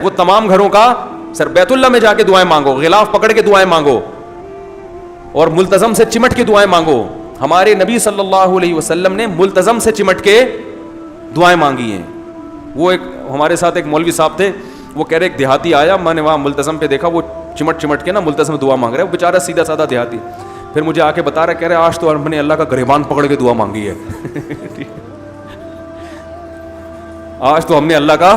وہ تمام گھروں کا سر. بیت اللہ میں جا کے دعائیں مانگو, غلاف پکڑ کے دعائیں مانگو, اور ملتزم سے چمٹ کے دعائیں مانگو. ہمارے نبی صلی اللہ علیہ وسلم نے ملتزم سے چمٹ کے دعائیں مانگی ہیں. وہ ایک ہمارے ساتھ ایک مولوی صاحب تھے, وہ کہہ رہے ایک دیہاتی آیا, میں نے وہاں ملتزم پہ دیکھا وہ چمٹ کے نا ملتزم دعا مانگ رہا ہے, وہ بیچارہ سیدھا سادہ دیہاتی. پھر مجھے آ کے بتا رہا, کہہ رہے آج تو ہم نے اللہ کا گریبان پکڑ کے دعا مانگی ہے. آج تو ہم نے اللہ کا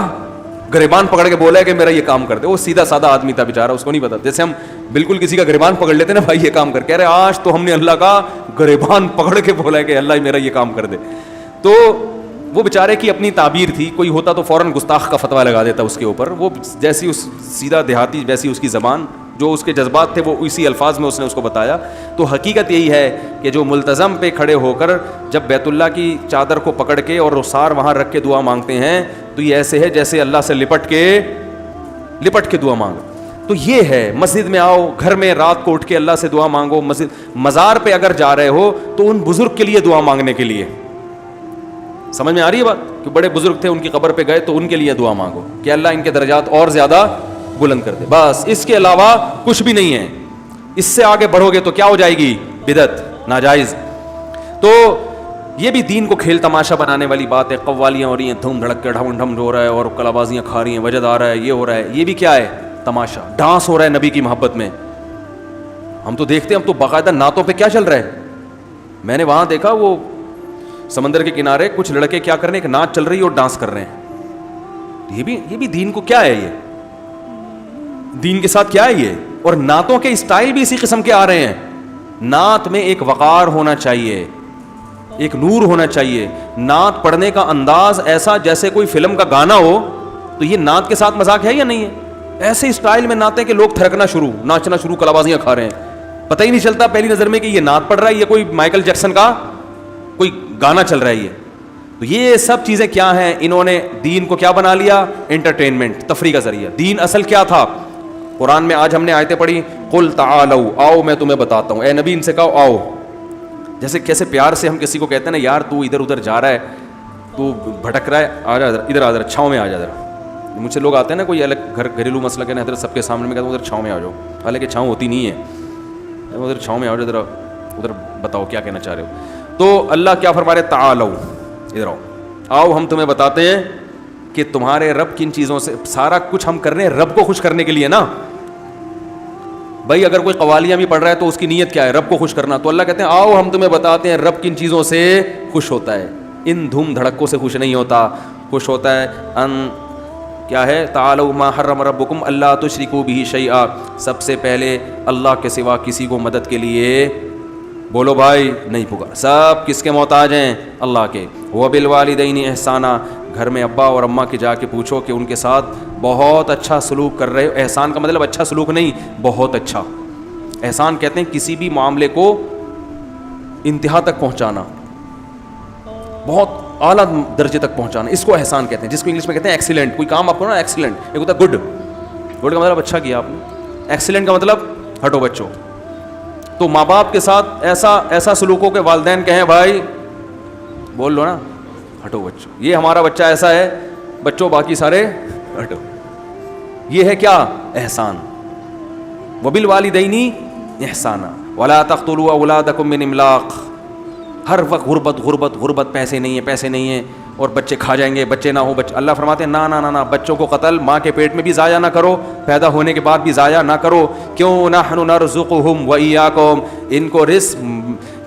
گریبان پکڑ کے بولا ہے کہ میرا یہ کام کر دے. وہ سیدھا سادہ آدمی تھا بیچارہ, اس کو نہیں پتا. جیسے ہم بالکل کسی کا گریبان پکڑ لیتے نا, بھائی یہ کام کر, کہہ رہے آج تو ہم نے اللہ کا گریبان پکڑ کے بولا ہے کہ اللہ میرا یہ کام کر دے. تو وہ بیچارے کی اپنی تعبیر تھی, کوئی ہوتا تو فوراً گستاخ کا فتویٰ لگا دیتا اس کے اوپر. وہ جیسی اس سیدھا دیہاتی ویسی اس کی زبان, جو اس کے جذبات تھے وہ اسی الفاظ میں اس نے اس کو بتایا. تو حقیقت یہی ہے کہ جو ملتزم پہ کھڑے ہو کر جب بیت اللہ کی چادر کو پکڑ کے اور رخسار وہاں رکھ کے دعا مانگتے ہیں تو یہ ایسے ہے جیسے اللہ سے لپٹ کے دعا مانگو. تو یہ ہے, مسجد میں آؤ, گھر میں رات کو اٹھ کے اللہ سے دعا مانگو. مزار پہ اگر جا رہے ہو تو ان بزرگ کے لیے دعا مانگنے کے لیے, سمجھ میں آ رہی ہے بات, کہ بڑے بزرگ تھے ان کی قبر پہ گئے تو ان کے لیے دعا مانگو کہ اللہ ان کے درجات اور زیادہ بلند کر دے. بس اس کے علاوہ کچھ بھی نہیں ہے. اس سے آگے بڑھو گے تو کیا ہو جائے گی, بدعت, ناجائز. تو یہ بھی دین کو کھیل تماشا بنانے والی بات ہے. قوالیاں ہو رہی ہیں, دھوم دھڑک کے ڈھم ڈھم ہو رہا ہے, اور کلا بازیاں کھا رہی ہیں, وجد آ رہا ہے, یہ ہو رہا ہے. یہ بھی کیا ہے, تماشا, ڈانس ہو رہا ہے نبی کی محبت میں. ہم تو دیکھتے ہیں, ہم تو باقاعدہ نعتوں پہ کیا چل رہا ہے. میں نے وہاں دیکھا وہ سمندر کے کنارے کچھ لڑکے کیا کر رہے ہیں, ایک نعت چل رہی ہے اور ڈانس کر رہے ہیں. یہ بھی دین کو کیا ہے, یہ دین کے ساتھ کیا ہے یہ. اور نعتوں کے اسٹائل بھی اسی قسم کے آ رہے ہیں. نعت میں ایک وقار ہونا چاہیے, ایک نور ہونا چاہیے. نعت پڑھنے کا انداز ایسا جیسے کوئی فلم کا گانا ہو. تو یہ نعت کے ساتھ مذاق ہے یا نہیں ہے. ایسے اسٹائل میں نعتیں کہ لوگ تھرکنا شروع, ناچنا شروع, کلابازیاں کھا رہے ہیں. پتہ ہی نہیں چلتا پہلی نظر میں کہ یہ نعت پڑھ رہا ہے, یہ کوئی مائیکل جیکسن کا کوئی گانا چل رہا ہے. تو یہ سب چیزیں کیا ہیں, انہوں نے دین کو کیا بنا لیا, انٹرٹینمنٹ, تفریح کا ذریعہ. دین اصل کیا تھا. قرآن میں آج ہم نے آیتیں پڑھی, قل تعالوا, آؤ میں تمہیں بتاتا ہوں. اے نبی ان سے کہو آؤ. جیسے کیسے پیار سے ہم کسی کو کہتے ہیں نا, یار تو ادھر ادھر جا رہا ہے, تو بھٹک رہا ہے, آ جا ادھر آ جا, چھاؤں میں آ جا ذرا. مجھ سے لوگ آتے ہیں نا, کوئی الگ گھریلو مسئلہ کہنا حضرت سب کے سامنے میں کہتا ہوں ادھر چھاؤں میں آ جاؤ, حالانکہ چھاؤں ہوتی نہیں ہے. ادھر چھاؤں میں آ جاؤ, ذرا ادھر بتاؤ کیا کہنا چاہ رہے ہو. تو اللہ کیا فرما رہے, تعالوا, ادھر آؤ, آؤ ہم تمہیں بتاتے ہیں کہ تمہارے رب کن چیزوں سے, سارا کچھ ہم کر رہے ہیں رب کو خوش کرنے کے لیے نا. بھائی اگر کوئی قوالیاں بھی پڑھ رہا ہے تو اس کی نیت کیا ہے, رب کو خوش کرنا. تو اللہ کہتے ہیں آؤ ہم تمہیں بتاتے ہیں رب کن چیزوں سے خوش ہوتا ہے. ان دھوم دھڑکوں سے خوش نہیں ہوتا, خوش ہوتا ہے ان کیا ہے, تعالوا ما حرم ربکم اللہ تشرکوا بہ شیئا, سب سے پہلے اللہ کے سوا کسی کو مدد کے لیے بولو بھائی نہیں پکار. سب کس کے محتاج ہیں, اللہ کے. وبالوالدین احسانا, گھر میں ابا اور اماں کے جا کے پوچھو کہ ان کے ساتھ بہت اچھا سلوک کر رہے ہو. احسان کا مطلب اچھا سلوک نہیں, بہت اچھا. احسان کہتے ہیں کسی بھی معاملے کو انتہا تک پہنچانا, بہت اعلیٰ درجے تک پہنچانا, اس کو احسان کہتے ہیں. جس کو انگلش میں کہتے ہیں ایکسیلنٹ. کوئی کام آپ کو نا ایکسیلنٹ, ایک ہوتا ہے گڈ. گڈ کا مطلب اچھا کیا آپ نے, ایکسیلنٹ کا مطلب ہٹو بچوں. تو ماں باپ کے ساتھ ایسا سلوک ہو کہ والدین کہیں بھائی بول لو نا ہٹو بچوں, یہ ہمارا بچہ ایسا ہے, بچوں باقی سارے ہٹو. یہ ہے کیا, احسان. وبالوالدین احسانا ولا تقتلوا اولادکم من املاق. ہر وقت غربت, پیسے نہیں ہیں اور بچے کھا جائیں گے, بچے نہ ہو. اللہ فرماتے ہیں نا, بچوں کو قتل ماں کے پیٹ میں بھی ضائع نہ کرو, پیدا ہونے کے بعد بھی ضائع نہ کرو. کیوں, نحن نرزقہم وایاکم, ان کو رزق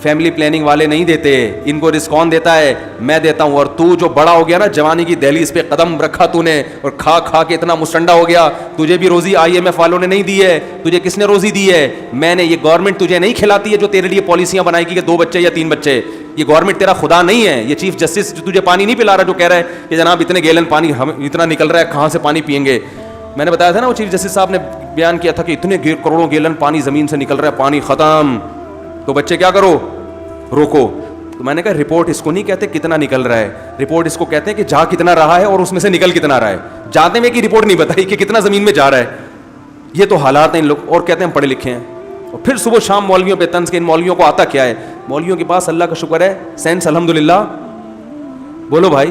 فیملی پلاننگ والے نہیں دیتے, ان کو رزق کون دیتا ہے, میں دیتا ہوں. اور تو جو بڑا ہو گیا نا, جوانی کی دہلیز پہ قدم رکھا تو نے, اور کھا کے اتنا مسٹنڈا ہو گیا, تجھے بھی روزی IMF والوں نے نہیں دی ہے. تجھے کس نے روزی دی ہے, میں نے. یہ گورنمنٹ تجھے نہیں کھلاتی ہے جو تیرے لیے پالیسیاں بنائے گی کہ 2 بچے یا 3 بچے. یہ گورنمنٹ تیرا خدا نہیں ہے. یہ چیف جسٹس جو تجھے پانی نہیں پلا رہا, جو کہہ رہا ہے کہ جناب اتنے گیلن پانی اتنا نکل رہا ہے, کہاں سے پانی پئیں گے. میں نے بتایا تھا نا, وہ چیف جسٹس صاحب نے بیان کیا تھا کہ اتنے کروڑوں گیلن پانی زمین سے نکل رہا ہے, پانی ختم. تو بچے کیا کرو, روکو. تو میں نے کہا رپورٹ اس کو نہیں کہتے کتنا نکل رہا ہے, رپورٹ اس کو کہتے ہیں کہ جا کتنا رہا ہے اور اس میں سے نکل کتنا رہا ہے. جاتے میں کی رپورٹ نہیں بتائی کہ کتنا زمین میں جا رہا ہے. یہ تو حالات ہیں ان لوگ, اور کہتے ہیں ہم پڑھے لکھے ہیں. اور پھر صبح شام مولویوں پہ طنز کے. ان مولویوں کو آتا کیا ہے, مولویوں کے پاس اللہ کا شکر ہے سینس الحمدللہ, بولو بھائی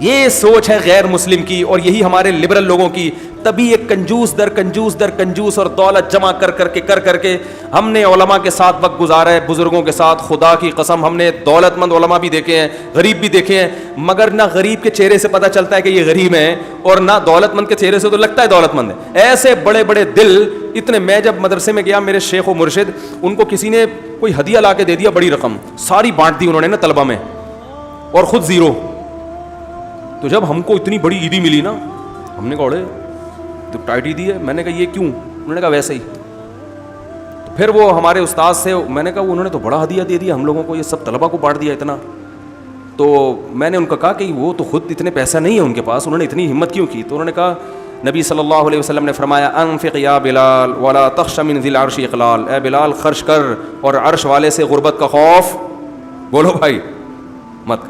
یہ سوچ ہے غیر مسلم کی اور یہی ہمارے لبرل لوگوں کی. تبھی ایک کنجوس در کنجوس در کنجوس اور دولت جمع کر کر کے ہم نے علماء کے ساتھ وقت گزارا ہے, بزرگوں کے ساتھ. خدا کی قسم ہم نے دولت مند علماء بھی دیکھے ہیں, غریب بھی دیکھے ہیں, مگر نہ غریب کے چہرے سے پتہ چلتا ہے کہ یہ غریب ہیں اور نہ دولت مند کے چہرے سے تو لگتا ہے دولت مند ہے. ایسے بڑے بڑے دل اتنے. میں جب مدرسے میں گیا, میرے شیخ و مرشد, ان کو کسی نے کوئی ہدیہ لا کے دے دیا, بڑی رقم, ساری بانٹ دی انہوں نے نا طلبہ میں, اور خود زیرو. تو جب ہم کو اتنی بڑی عیدی ملی نا, ہم نے کہا اڑے تو ٹائٹ عیدی ہے. میں نے کہا یہ کیوں؟ انہوں نے کہا ویسے ہی. تو پھر وہ ہمارے استاد سے میں نے کہا انہوں نے تو بڑا ہدیہ دے دیا ہم لوگوں کو, یہ سب طلبہ کو بانٹ دیا اتنا. تو میں نے ان کو کہا کہ وہ تو خود اتنے پیسہ نہیں ہے ان کے پاس, انہوں نے اتنی ہمت کیوں کی؟ تو انہوں نے کہا نبی صلی اللہ علیہ وسلم نے فرمایا انفق یا بلال ولا تخش من ذی العرش اقلال. اے بلال خرچ کر اور عرش والے سے غربت کا خوف, بولو بھائی, مت.